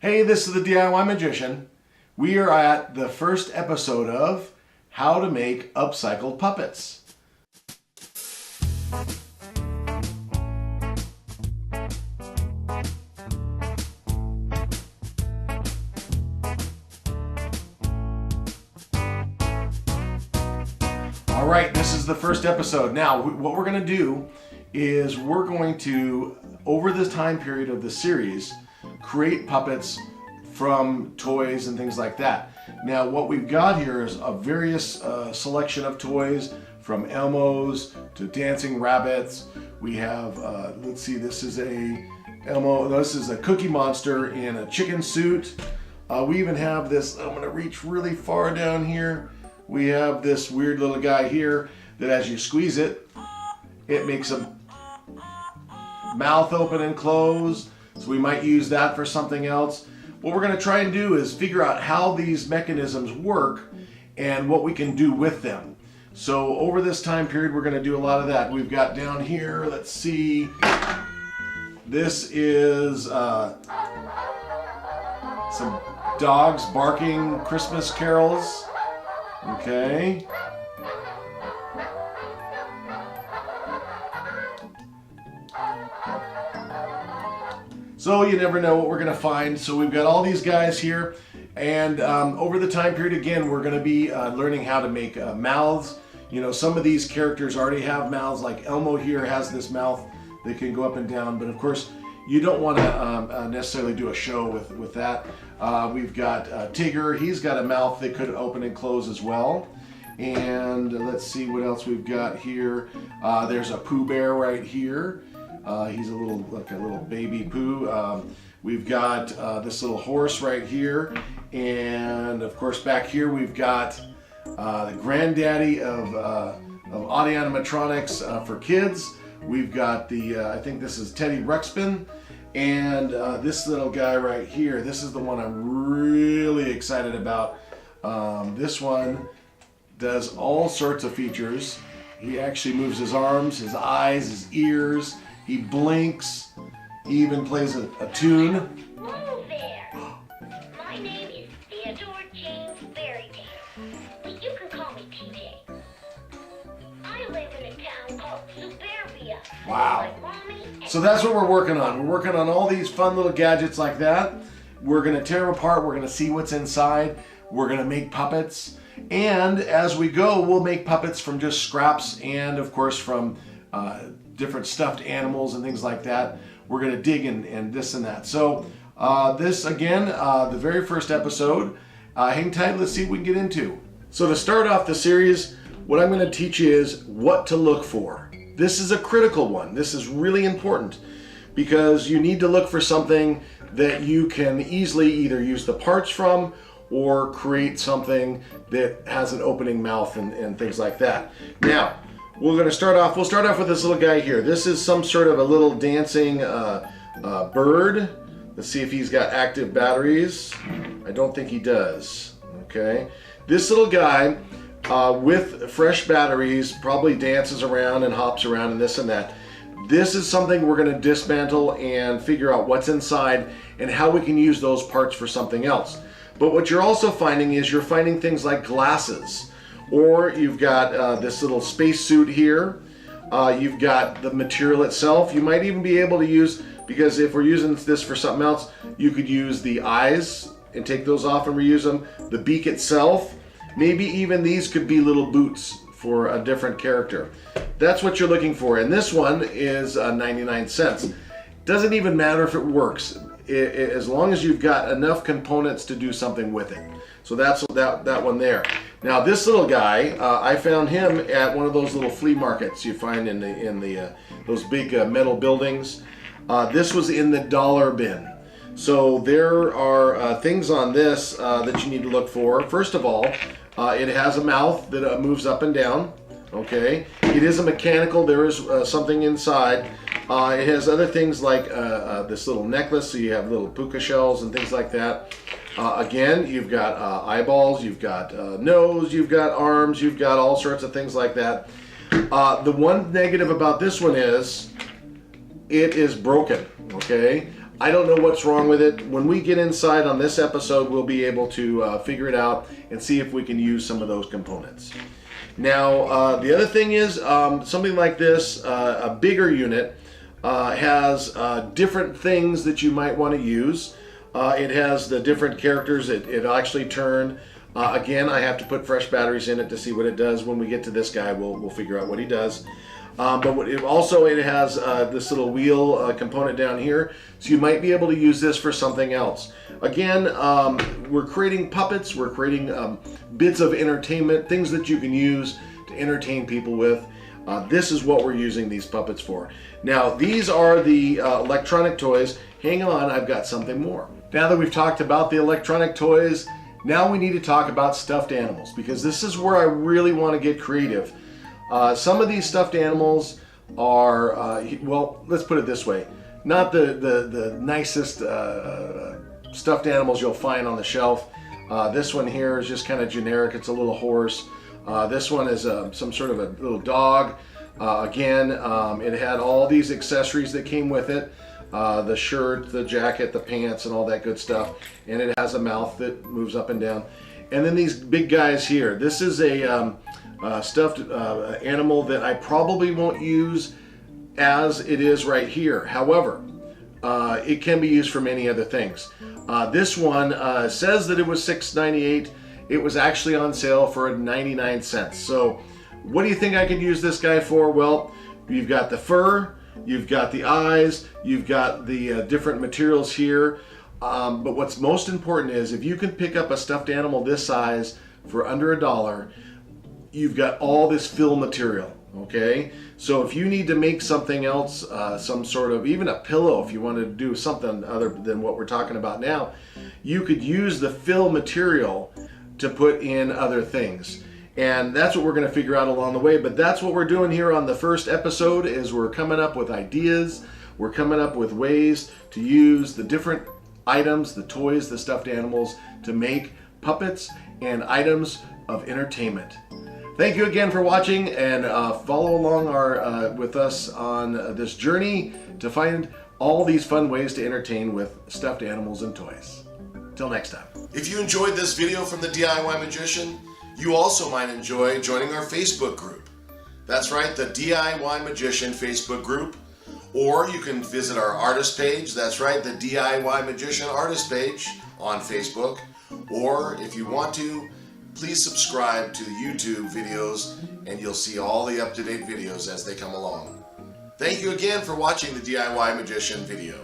Hey, this is the DIY Magician. We are at the first episode of How to Make Upcycled Puppets. All right, this is the first episode. Now, what we're going to do is we're going to, over this time period of the series, create puppets from toys and things like that. Now what we've got here is a various selection of toys, from Elmos to dancing rabbits. We have, let's see, this is a Elmo, this is a Cookie Monster in a chicken suit. We even have this, I'm gonna reach really far down here. We have this weird little guy here that as you squeeze it, it makes a mouth open and close. So we might use that for something else. What we're going to try and do is figure out how these mechanisms work and what we can do with them. So over this time period, we're going to do a lot of that. We've got down here, let's see, this is some dogs barking Christmas carols. Okay. So you never know what we're going to find. So we've got all these guys here, and over the time period, again, we're going to be learning how to make mouths. You know, some of these characters already have mouths, like Elmo here has this mouth that can go up and down, but of course, you don't want to necessarily do a show with that. We've got Tigger, he's got a mouth that could open and close as well. And let's see what else we've got here. There's a Pooh Bear right here. He's a little, like a little baby Pooh. We've got this little horse right here. And of course back here we've got the granddaddy of audio animatronics for kids. We've got the, I think this is Teddy Ruxpin. And this little guy right here, this is the one I'm really excited about. This one does all sorts of features. He actually moves his arms, his eyes, his ears. He blinks. He even plays a tune. Hello there. My name is Theodore James Berrydale, but you can call me TJ. I live in a town called Suburbia. Wow. So that's what we're working on. We're working on all these fun little gadgets like that. We're going to tear them apart. We're going to see what's inside. We're going to make puppets. And as we go, we'll make puppets from just scraps and, of course, from different stuffed animals and things like that. We're going to dig and this and that. So this, again, the very first episode. Hang tight. Let's see what we can get into. So to start off the series, what I'm going to teach you is what to look for. This is a critical one. This is really important because you need to look for something that you can easily either use the parts from or create something that has an opening mouth and things like that. Now, we'll start off with this little guy here. This is some sort of a little dancing bird. Let's see if he's got active batteries. I don't think he does. Okay. This little guy with fresh batteries probably dances around and hops around and this and that. This is something we're going to dismantle and figure out what's inside and how we can use those parts for something else. But what you're also finding is you're finding things like glasses, or you've got this little space suit here. You've got the material itself. You might even be able to use, because if we're using this for something else, you could use the eyes and take those off and reuse them. The beak itself, maybe even these could be little boots for a different character. That's what you're looking for. And this one is 99 cents. Doesn't even matter if it works, as long as you've got enough components to do something with it. So that's that one there. Now this little guy, I found him at one of those little flea markets you find in those big metal buildings. This was in the dollar bin. So there are things on this that you need to look for. First of all, it has a mouth that moves up and down. Okay, it is a mechanical. There is something inside. It has other things like this little necklace, so you have little puka shells and things like that. Again, you've got eyeballs, you've got nose, you've got arms, you've got all sorts of things like that. The one negative about this one is it is broken, okay? I don't know what's wrong with it. When we get inside on this episode, we'll be able to figure it out and see if we can use some of those components. Now, the other thing is something like this, a bigger unit, has different things that you might want to use. It has the different characters. It actually turn. Again, I have to put fresh batteries in it to see what it does. When we get to this guy, we'll figure out what he does. But it has this little wheel component down here, so you might be able to use this for something else. Again, we're creating puppets, we're creating bits of entertainment, things that you can use to entertain people with. This is what we're using these puppets for. Now, these are the electronic toys. Hang on, I've got something more. Now that we've talked about the electronic toys, now we need to talk about stuffed animals, because this is where I really want to get creative. Some of these stuffed animals are, well, let's put it this way, not the nicest stuffed animals you'll find on the shelf. This one here is just kind of generic. It's a little horse. This one is some sort of a little dog. Again, it had all these accessories that came with it. The shirt, the jacket, the pants, and all that good stuff. And it has a mouth that moves up and down. And then these big guys here. This is a stuffed animal that I probably won't use as it is right here. However, it can be used for many other things. This one says that it was $6.98. It was actually on sale for 99 cents. So what do you think I could use this guy for? Well, you've got the fur, you've got the eyes, you've got the different materials here. But what's most important is if you can pick up a stuffed animal this size for under $1, you've got all this fill material, okay? So if you need to make something else, some sort of, even a pillow, if you wanted to do something other than what we're talking about now, you could use the fill material to put in other things. And that's what we're gonna figure out along the way, but that's what we're doing here on the first episode, is we're coming up with ideas, we're coming up with ways to use the different items, the toys, the stuffed animals, to make puppets and items of entertainment. Thank you again for watching, and follow along with us on this journey to find all these fun ways to entertain with stuffed animals and toys. Till next time. If you enjoyed this video from the DIY Magician, you also might enjoy joining our Facebook group. That's right, the DIY Magician Facebook group. Or you can visit our artist page. That's right, the DIY Magician artist page on Facebook. Or if you want to, please subscribe to the YouTube videos and you'll see all the up-to-date videos as they come along. Thank you again for watching the DIY Magician video.